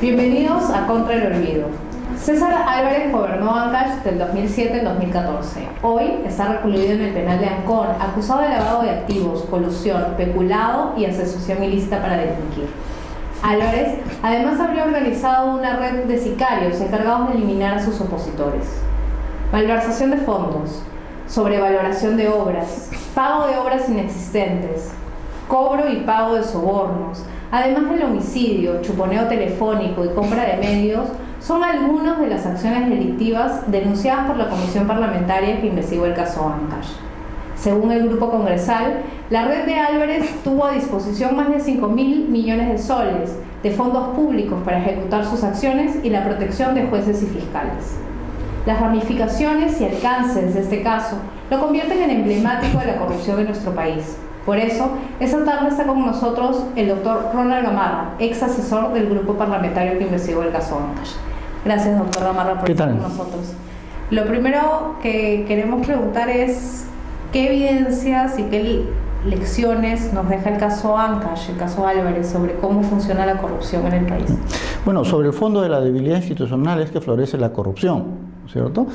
Bienvenidos a Contra el Olvido. César Álvarez gobernó Ancash del 2007 al 2014. Hoy está recluido en el penal de Ancón, acusado de lavado de activos, colusión, peculado y asociación ilícita para delinquir. Álvarez además habría organizado una red de sicarios encargados de eliminar a sus opositores. Malversación de fondos, sobrevaloración de obras, pago de obras inexistentes, cobro y pago de sobornos, además del homicidio, chuponeo telefónico y compra de medios, son algunas de las acciones delictivas denunciadas por la Comisión Parlamentaria que investigó el caso Ancash. Según el grupo congresal, la red de Álvarez tuvo a disposición más de 5.000 millones de soles de fondos públicos para ejecutar sus acciones y la protección de jueces y fiscales. Las ramificaciones y alcances de este caso lo convierten en emblemático de la corrupción en nuestro país. Por eso, esta tarde está con nosotros el doctor Ronald Gamarra, ex asesor del grupo parlamentario que investigó el caso Ancash. Gracias, doctor Gamarra, por estar con nosotros. Lo primero que queremos preguntar es qué evidencias y qué lecciones nos deja el caso Ancash, el caso Álvarez, sobre cómo funciona la corrupción en el país. Bueno, sobre el fondo de la debilidad institucional es que florece la corrupción, ¿cierto?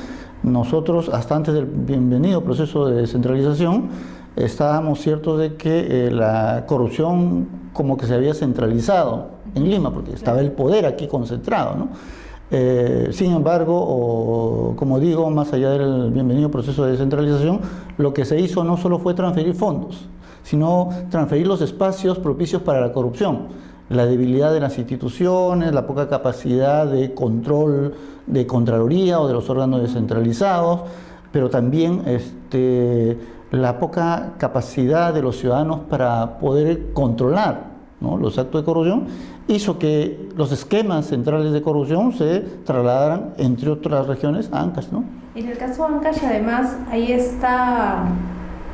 Nosotros, hasta antes del bienvenido proceso de descentralización, estábamos ciertos de que la corrupción como que se había centralizado en Lima, porque estaba el poder aquí concentrado, ¿no? Sin embargo, como digo, más allá del bienvenido proceso de descentralización, lo que se hizo no solo fue transferir fondos, sino transferir los espacios propicios para la corrupción, la debilidad de las instituciones, la poca capacidad de control de Contraloría o de los órganos descentralizados, pero también la poca capacidad de los ciudadanos para poder controlar, ¿no?, los actos de corrupción, hizo que los esquemas centrales de corrupción se trasladaran, entre otras regiones, a Ancash, ¿no? En el caso Ancash, además, hay esta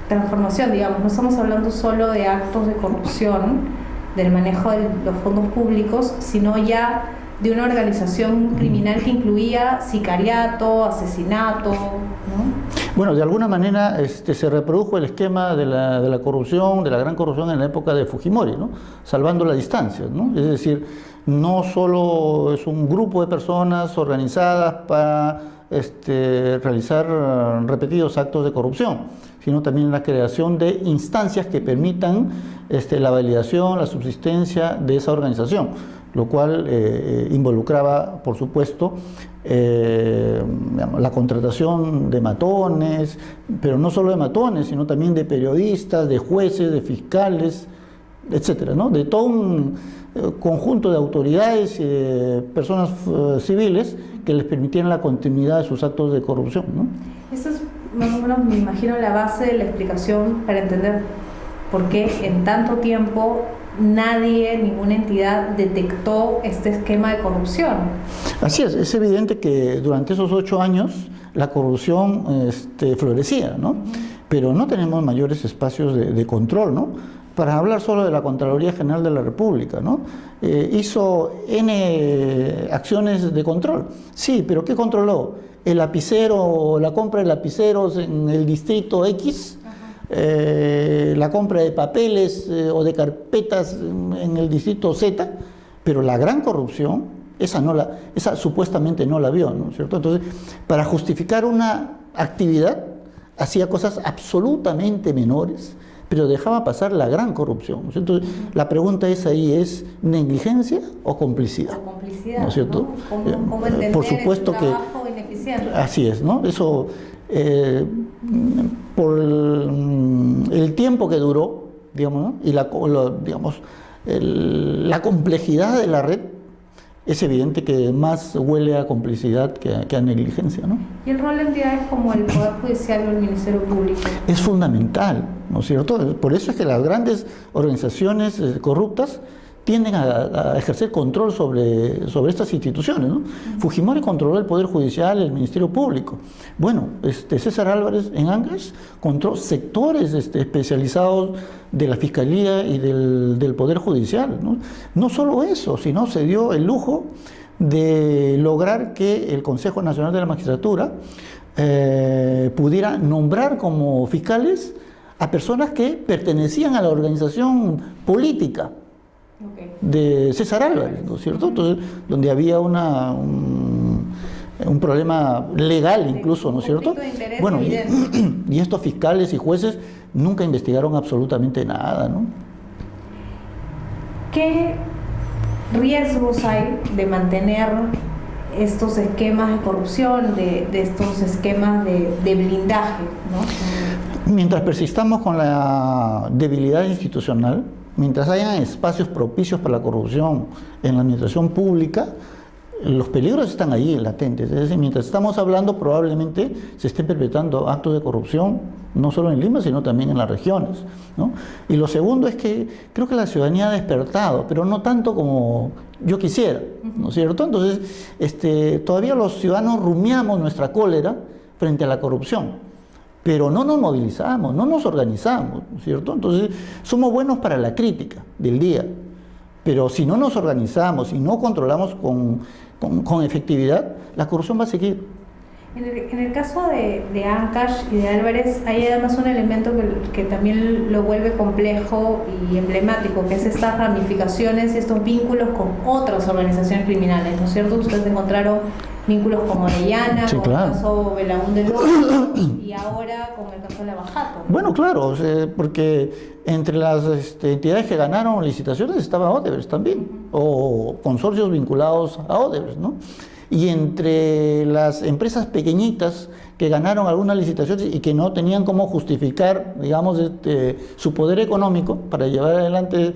transformación, digamos, no estamos hablando solo de actos de corrupción, del manejo de los fondos públicos, sino ya de una organización criminal que incluía sicariato, asesinato, ¿no? Bueno, de alguna manera se reprodujo el esquema de la corrupción, de la gran corrupción en la época de Fujimori, ¿no?, salvando las distancias, ¿no? Es decir, no solo es un grupo de personas organizadas para realizar repetidos actos de corrupción, sino también la creación de instancias que permitan la validación, la subsistencia de esa organización, lo cual involucraba, por supuesto, la contratación de matones, pero no solo de matones, sino también de periodistas, de jueces, de fiscales, etcétera, ¿no?, de todo un conjunto de autoridades y de personas civiles que les permitieran la continuidad de sus actos de corrupción, ¿no? Eso es más o menos, me imagino, la base de la explicación para entender por qué en tanto tiempo nadie, ninguna entidad detectó este esquema de corrupción. Así es evidente que durante esos 8 años la corrupción florecía, ¿no? Pero no tenemos mayores espacios de control, ¿no? Para hablar solo de la Contraloría General de la República, ¿no? Hizo N acciones de control, sí, pero ¿qué controló? El lapicero, la compra de lapiceros en el distrito X, la compra de papeles o de carpetas en el distrito Z, pero la gran corrupción, esa supuestamente no la vio, ¿no es cierto? Entonces, para justificar una actividad, hacía cosas absolutamente menores, pero dejaba pasar la gran corrupción, ¿no es cierto? La pregunta ¿es negligencia o complicidad? O complicidad, ¿no es cierto? ¿no? ¿Cómo entender por supuesto el trabajo ineficiente? Así es, ¿no? Eso, por el tiempo que duró, digamos, ¿no?, y la complejidad de la red, es evidente que más huele a complicidad que a negligencia, ¿no? ¿Y el rol de entidades como el Poder Judicial o el Ministerio Público? Es fundamental, ¿no es cierto? Por eso es que las grandes organizaciones corruptas tienden a ejercer control sobre estas instituciones, ¿no? Fujimori controló el Poder Judicial, el Ministerio Público. Bueno, César Álvarez en Ancash controló sectores especializados de la Fiscalía y del Poder Judicial, ¿no? No solo eso, sino se dio el lujo de lograr que el Consejo Nacional de la Magistratura pudiera nombrar como fiscales a personas que pertenecían a la organización política de César Álvarez, ¿no es cierto? Entonces, donde había un problema legal incluso, ¿no es cierto? Bueno, y estos fiscales y jueces nunca investigaron absolutamente nada, ¿no? ¿Qué riesgos hay de mantener estos esquemas de corrupción, de estos esquemas de blindaje, ¿no? Mientras persistamos con la debilidad institucional, mientras hayan espacios propicios para la corrupción en la administración pública, los peligros están ahí latentes. Es decir, mientras estamos hablando, probablemente se estén perpetrando actos de corrupción, no solo en Lima, sino también en las regiones, ¿no? Y lo segundo es que creo que la ciudadanía ha despertado, pero no tanto como yo quisiera, ¿no es cierto? Entonces, todavía los ciudadanos rumiamos nuestra cólera frente a la corrupción, pero no nos movilizamos, no nos organizamos, ¿no es cierto? Entonces, somos buenos para la crítica del día, pero si no nos organizamos y no controlamos con efectividad, la corrupción va a seguir. En el caso de Ancash y de Álvarez, hay además un elemento que también lo vuelve complejo y emblemático, que es estas ramificaciones y estos vínculos con otras organizaciones criminales, ¿no es cierto? Ustedes encontraron vínculos con Orellana, sí, con claro. el caso Belaún de López y ahora con el caso de Lavajato, ¿no? Bueno, claro, o sea, porque entre las entidades que ganaron licitaciones estaba Odebrecht también, o consorcios vinculados a Odebrecht, ¿no? Y entre las empresas pequeñitas que ganaron algunas licitaciones y que no tenían cómo justificar, digamos, su poder económico para llevar adelante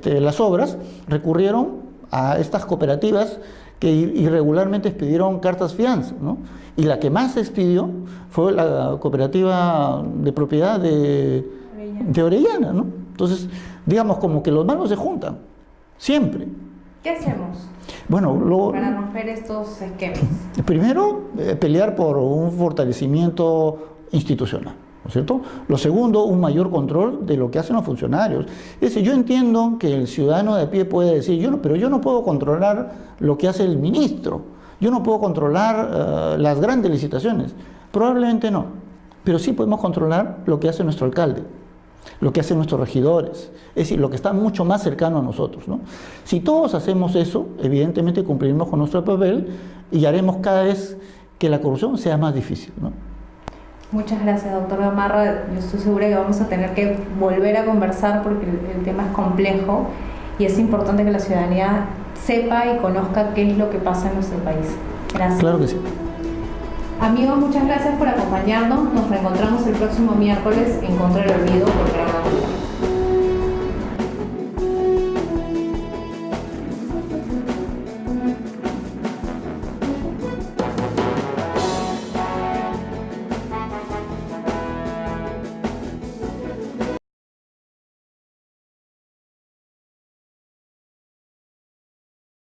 las obras, recurrieron a estas cooperativas que irregularmente expidieron cartas fianza, ¿no? Y la que más expidió fue la cooperativa de propiedad de Orellana, ¿no? Entonces, digamos, como que los malos se juntan, siempre. ¿Qué hacemos Bueno, para romper estos esquemas? Primero, pelear por un fortalecimiento institucional, ¿no es cierto? Lo segundo, un mayor control de lo que hacen los funcionarios. Es decir, yo entiendo que el ciudadano de a pie puede decir, pero yo no puedo controlar lo que hace el ministro, yo no puedo controlar las grandes licitaciones. Probablemente no, pero sí podemos controlar lo que hace nuestro alcalde, lo que hacen nuestros regidores, es decir, lo que está mucho más cercano a nosotros, ¿no? Si todos hacemos eso, evidentemente cumpliremos con nuestro papel y haremos cada vez que la corrupción sea más difícil, ¿no? Muchas gracias, doctor Gamarra. Yo estoy segura que vamos a tener que volver a conversar porque el tema es complejo y es importante que la ciudadanía sepa y conozca qué es lo que pasa en nuestro país. Gracias. Claro que sí. Amigos, muchas gracias por acompañarnos. Nos reencontramos el próximo miércoles en Contra el Olvido por